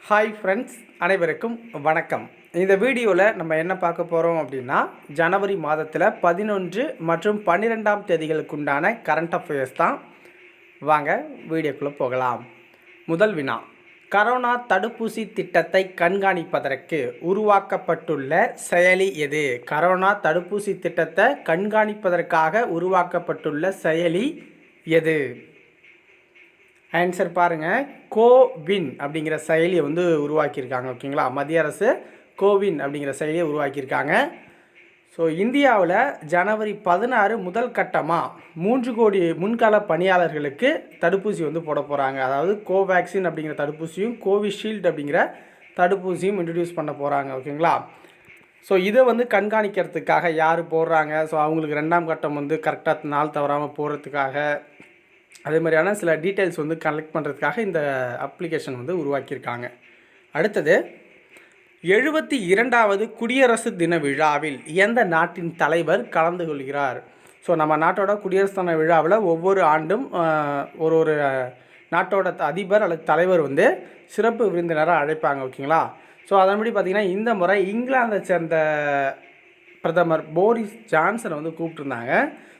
Hi friends, அனைவருக்கும் வணக்கம். இந்த வீடியோவில் நம்ம என்ன பார்க்க போகிறோம் அப்படின்னா, ஜனவரி மாதத்தில் 11 மற்றும் 12ஆம் தேதிகளுக்கு உண்டான கரண்ட் அஃபேர்ஸ் தான். வாங்க வீடியோக்குள்ளே போகலாம். முதல் வினா: கரோனா தடுப்பூசி திட்டத்தை கண்காணிப்பதற்கு உருவாக்கப்பட்டுள்ள செயலி எது? கரோனா தடுப்பூசி திட்டத்தை கண்காணிப்பதற்காக உருவாக்கப்பட்டுள்ள செயலி எது? ஆன்சர் பாருங்கள், கோவின் அப்படிங்கிற செயலியை உருவாக்கியிருக்காங்க. ஓகேங்களா, மத்திய அரசு கோவின் அப்படிங்கிற செயலியை உருவாக்கியிருக்காங்க. ஸோ இந்தியாவில் ஜனவரி 16 முதல் கட்டமாக 3 கோடி முன்கள பணியாளர்களுக்கு தடுப்பூசி போட போகிறாங்க. அதாவது கோவேக்சின் அப்படிங்கிற தடுப்பூசியும் கோவிஷீல்டு அப்படிங்கிற தடுப்பூசியும் இன்ட்ரடியூஸ் பண்ண போகிறாங்க. ஓகேங்களா, ஸோ இதை கண்காணிக்கிறதுக்காக யார் போடுறாங்க, ஸோ அவங்களுக்கு 2ஆம் கட்டம் கரெக்டாக நாள் தவறாமல் போகிறதுக்காக, அதே மாதிரியான சில டீட்டெயில்ஸ் கலெக்ட் பண்ணுறதுக்காக இந்த அப்ளிகேஷன் உருவாக்கியிருக்காங்க. அடுத்தது, 72வது குடியரசு தின விழாவில் எந்த நாட்டின் தலைவர் கலந்து கொள்கிறார்? ஸோ நம்ம நாட்டோட குடியரசு தின விழாவில் ஒவ்வொரு ஆண்டும் ஒரு நாட்டோட அதிபர் அல்லது தலைவர் சிறப்பு விருந்தினராக அழைப்பாங்க. ஓகேங்களா, ஸோ அதன்படி பார்த்திங்கன்னா இந்த முறை இங்கிலாந்தை சேர்ந்த பிரதமர் போரிஸ் ஜான்சனை கூப்பிட்டுருந்தாங்க.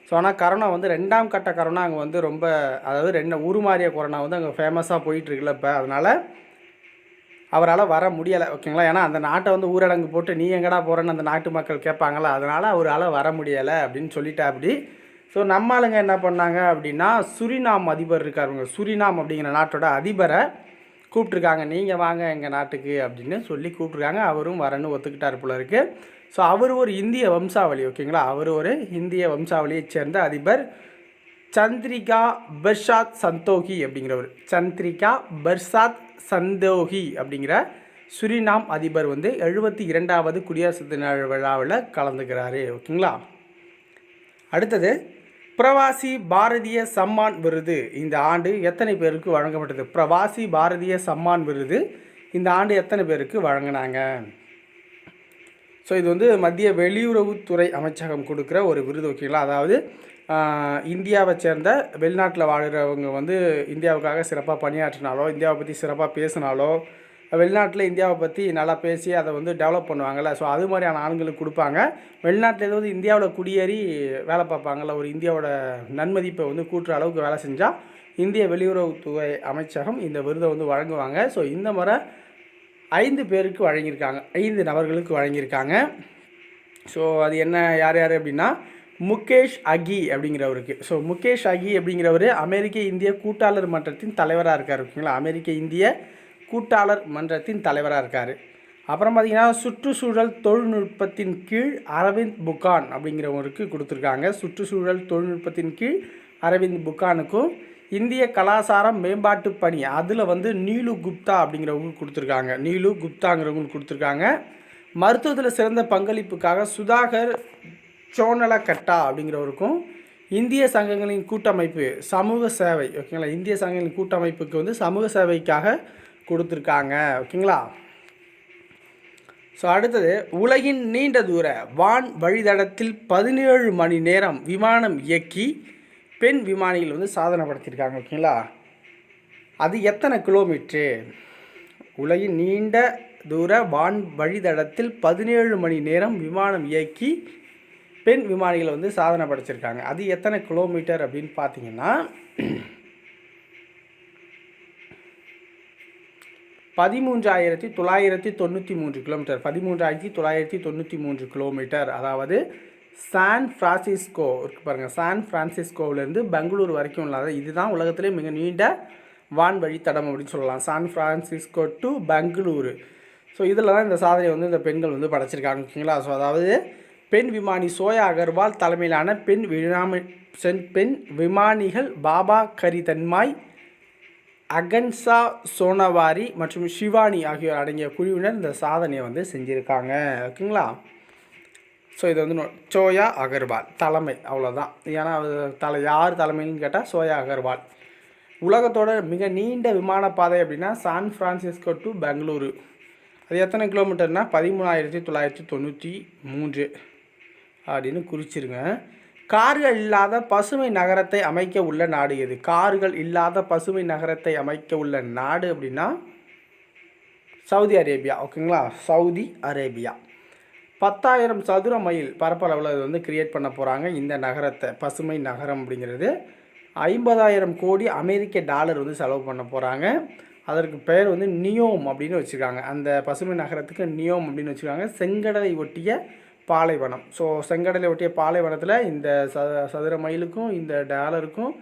ஸோ ஆனால் கரோனா 2ஆம் கட்ட கரோனா அங்கே ரொம்ப, அதாவது உருமாறிய கொரோனா அங்கே ஃபேமஸாக போயிட்டுருக்குல்ல இப்போ, அதனால் அவரால் வர முடியலை. ஓகேங்களா, ஏன்னா அந்த நாட்டை ஊரடங்கு போட்டு நீ எங்கடா போகிறேன்னு அந்த நாட்டு மக்கள் கேட்பாங்களா, அதனால் அவரால் வர முடியலை அப்படின்னு சொல்லிட்டா. அப்படி ஸோ நம்ம ஆளுங்க என்ன பண்ணாங்க அப்படின்னா, சுரினாம் அதிபர் இருக்காருங்க, சுரினாம் அப்படிங்கிற நாட்டோட அதிபரை கூப்பிட்ருக்காங்க. நீங்கள் வாங்க எங்கள் நாட்டுக்கு அப்படின்னு சொல்லி கூப்பிட்ருக்காங்க. அவரும் வரன்னு ஒத்துக்கிட்டார் போல இருக்குது. ஸோ அவர் ஒரு இந்திய வம்சாவளி. ஓகேங்களா, அவர் ஒரு இந்திய வம்சாவளியைச் சேர்ந்த அதிபர் சந்திரிகா பெர்சாத் சந்தோகி அப்படிங்கிறவர். சந்திரிகா பெர்சாத் சந்தோகி அப்படிங்கிற சுரினாம் அதிபர் 72வது குடியரசு தின விழாவில் கலந்துக்கிறாரு. ஓகேங்களா, அடுத்தது, பிரவாசி பாரதிய சம்மான் விருது இந்த ஆண்டு எத்தனை பேருக்கு வழங்கப்பட்டது? பிரவாசி பாரதிய சம்மான் விருது இந்த ஆண்டு எத்தனை பேருக்கு வழங்கினாங்க? ஸோ இது மத்திய வெளியுறவுத்துறை அமைச்சகம் கொடுக்குற ஒரு விருது. ஓகேங்களா, அதாவது இந்தியாவை சேர்ந்த வெளிநாட்டில் வாழ்கிறவங்க இந்தியாவுக்காக சிறப்பாக பணியாற்றினாலோ, இந்தியாவை பற்றி சிறப்பாக பேசினாலோ, வெளிநாட்டில் இந்தியாவை பற்றி நல்லா பேசி அதை டெவலப் பண்ணுவாங்கள்ல, ஸோ அது மாதிரியான ஆண்களுக்கு கொடுப்பாங்க. வெளிநாட்டில் இந்தியாவில் குடியேறி வேலை பார்ப்பாங்கள்ல, ஒரு இந்தியாவோட நன்மதிப்பை கூட்டுற அளவுக்கு வேலை செஞ்சால் இந்திய வெளியுறவுத்துறை அமைச்சகம் இந்த விருதை வழங்குவாங்க. ஸோ இந்த முறை 5 பேருக்கு வழங்கியிருக்காங்க, 5 நபர்களுக்கு வழங்கியிருக்காங்க. ஸோ அது என்ன, யார் யார் அப்படின்னா, முகேஷ் அகி அப்படிங்கிறவருக்கு. ஸோ முகேஷ் அகி அப்படிங்கிறவர் அமெரிக்க இந்திய கூட்டாளர் மன்றத்தின் தலைவராக இருக்கார். ஓகேங்களா, அமெரிக்க இந்திய கூட்டாளர் மன்றத்தின் தலைவராக இருக்கார். அப்புறம் பார்த்திங்கன்னா, சுற்றுச்சூழல் தொழில்நுட்பத்தின் கீழ் அரவிந்த் புக்கான் அப்படிங்கிறவருக்கு கொடுத்துருக்காங்க. சுற்றுச்சூழல் தொழில்நுட்பத்தின் கீழ் அரவிந்த் புக்கானுக்கும் இந்திய கலாச்சாரம் மேம்பாட்டு பணி அதில் நீலு குப்தா அப்படிங்கிறவங்களுக்கு கொடுத்துருக்காங்க. நீலு குப்தாங்கிறவங்களுக்கு கொடுத்துருக்காங்க. மருத்துவத்தில் சிறந்த பங்களிப்புக்காக சுதாகர் சோனலகட்டா அப்படிங்கிறவருக்கும் இந்திய சங்கங்களின் கூட்டமைப்பு சமூக சேவை, ஓகேங்களா, இந்திய சங்கங்களின் கூட்டமைப்புக்கு சமூக சேவைக்காக கொடுத்துருக்காங்க. ஓகேங்களா, ஸோ அடுத்தது, உலகின் நீண்ட தூர வான் வழித்தடத்தில் 17 மணி நேரம் விமானம் இயக்கி பெண் விமானிகள் சாதனை படுத்தியிருக்காங்க. ஓகேங்களா, அது எத்தனை கிலோமீட்ரு? உலகின் நீண்ட தூர வான் வழித்தடத்தில் 17 மணி நேரம் விமானம் இயக்கி பெண் விமானிகள் சாதனை படைச்சிருக்காங்க. அது எத்தனை கிலோமீட்டர் அப்படின்னு பார்த்தீங்கன்னா, 13,993 கிலோமீட்டர். 13,993 கிலோமீட்டர். அதாவது சான் ஃப்ரான்சிஸ்கோ இருக்குது பாருங்கள், சான் ஃப்ரான்சிஸ்கோவிலேருந்து பெங்களூர் வரைக்கும் இல்லாத இதுதான் உலகத்திலே மிக நீண்ட வான் வழித்தடம் அப்படின்னு சொல்லலாம், San Francisco to Bengaluru. So இதில் தான் இந்த சாதனை இந்த பெண்கள் படைச்சிருக்காங்க. ஓகேங்களா, ஸோ அதாவது பெண் விமானி சோயா அகர்வால் தலைமையிலான பெண் விமானிகள் பாபா கரிதன்மாய், அகன்சா சோனவாரி மற்றும் ஷிவானி ஆகியோர் அடங்கிய குழுவினர் இந்த சாதனையை செஞ்சுருக்காங்க. ஓகேங்களா, ஸோ இது சோயா அகர்வால் தலைமை, அவ்வளோதான். ஏன்னா யார் தலைமைன்னு கேட்டால் சோயா அகர்வால். உலகத்தோட மிக நீண்ட விமானப்பாதை அப்படின்னா சான் ஃப்ரான்சிஸ்கோ டு பெங்களூரு. அது எத்தனை கிலோமீட்டர்னால் 13,993 அப்படின்னு குறிச்சிருங்க. கார்கள் இல்லாத பசுமை நகரத்தை அமைக்க உள்ள நாடு எது? கார்கள் இல்லாத பசுமை நகரத்தை அமைக்க உள்ள நாடு அப்படின்னா சவுதி அரேபியா. ஓகேங்களா, சவுதி அரேபியா. 10,000 சதுர மைல் பரப்பளவில் இது வந்து கிரியேட் பண்ண போகிறாங்க இந்த நகரத்தை. பசுமை நகரம் அப்படிங்கிறது 50,000 கோடி அமெரிக்க டாலர் வந்து செலவு பண்ண போகிறாங்க. அதற்கு பெயர் வந்து நியோம் அப்படின்னு வச்சுருக்காங்க. அந்த பசுமை நகரத்துக்கு நியோம் அப்படின்னு வச்சுருக்காங்க. செங்கடலை ஒட்டிய பாலைவனம். ஸோ செங்கடலை ஒட்டிய பாலைவனத்தில் இந்த சதுர மைலுக்கும் இந்த டாலருக்கும்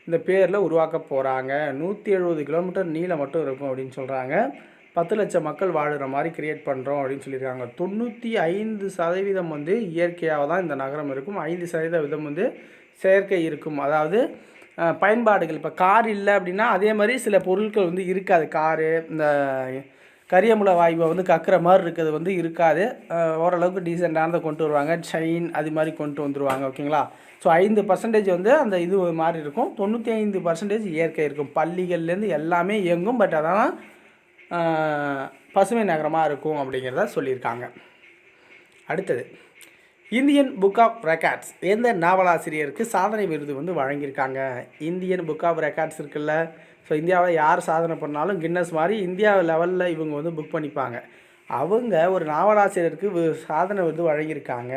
இந்த பேரில் உருவாக்க போகிறாங்க. 170 கிலோமீட்டர் நீளம் மட்டும் இருக்கும் அப்படின்னு சொல்கிறாங்க. 10 லட்சம் மக்கள் வாழ்கிற மாதிரி கிரியேட் பண்ணுறோம் அப்படின்னு சொல்லியிருக்காங்க. 95% வந்து இயற்கையாக தான் இந்த நகரம் இருக்கும். 5% வந்து செயற்கை இருக்கும். அதாவது பயன்பாடுகள், இப்போ கார் இல்லை அப்படின்னா அதே மாதிரி சில பொருட்கள் வந்து இருக்காது. காரு இந்த கரியமுல வாயுவை வந்து கக்கிற மாதிரி இருக்கிறது வந்து இருக்காது. ஓரளவுக்கு டீசெண்டானதை கொண்டு வருவாங்க. செயின் அது மாதிரி கொண்டு வந்துடுவாங்க. ஓகேங்களா. ஸோ 5% வந்து அந்த இது மாதிரி இருக்கும். 95% இயற்கை இருக்கும். பள்ளிகள்லேருந்து எல்லாமே இயங்கும். பட் அதெல்லாம் பசுமை நகரமாக இருக்கும் அப்படிங்கிறத சொல்லியிருக்காங்க. அடுத்தது, இந்தியன் புக் ஆஃப் ரெக்கார்ட்ஸ் எந்த நாவலாசிரியருக்கு சாதனை விருது வந்து வழங்கியிருக்காங்க. இந்தியன் புக் ஆஃப் ரெக்கார்ட்ஸ் இருக்குல்ல, ஸோ இந்தியாவில் யார் சாதனை பண்ணாலும் கின்னஸ் மாதிரி இந்தியா லெவலில் இவங்க வந்து புக் பண்ணிப்பாங்க. அவங்க ஒரு நாவலாசிரியருக்கு சாதனை விருது வழங்கியிருக்காங்க.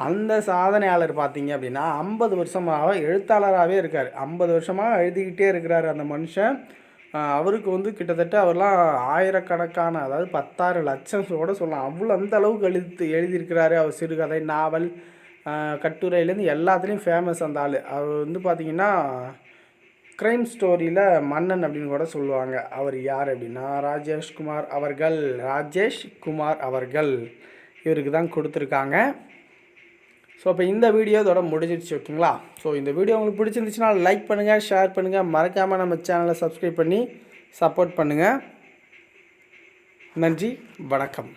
அந்த சாதனையாளர் பார்த்தீங்க அப்படின்னா 50 வருஷமாக எழுத்தாளராகவே இருக்கார். 50 வருஷமாக எழுதிக்கிட்டே இருக்கிறார் அந்த மனுஷன். அவருக்கு வந்து கிட்டத்தட்ட அவர்லாம் ஆயிரக்கணக்கான, அதாவது 16 லட்சம் கூட சொல்லலாம், அவ்வளோ அந்த அளவுக்கு எழுதியிருக்கிறாரு. அவர் சிறுகதை, நாவல், கட்டுரையிலேருந்து எல்லாத்துலேயும் ஃபேமஸ் அந்த ஆள். அவர் வந்து பார்த்திங்கன்னா க்ரைம் ஸ்டோரியில் மன்னன் அப்படின்னு கூட சொல்லுவாங்க. அவர் யார் அப்படின்னா ராஜேஷ் குமார் அவர்கள் இவருக்கு தான் கொடுத்துருக்காங்க. ஸோ இப்போ இந்த வீடியோ இதோட முடிஞ்சிடுச்சு. ஓகேங்களா. ஸோ இந்த வீடியோ உங்களுக்கு பிடிச்சிருந்துச்சுன்னா லைக் பண்ணுங்கள், ஷேர் பண்ணுங்கள், மறக்காமல் நம்ம சேனலை சப்ஸ்கிரைப் பண்ணி சப்போர்ட் பண்ணுங்கள். நன்றி, வணக்கம்.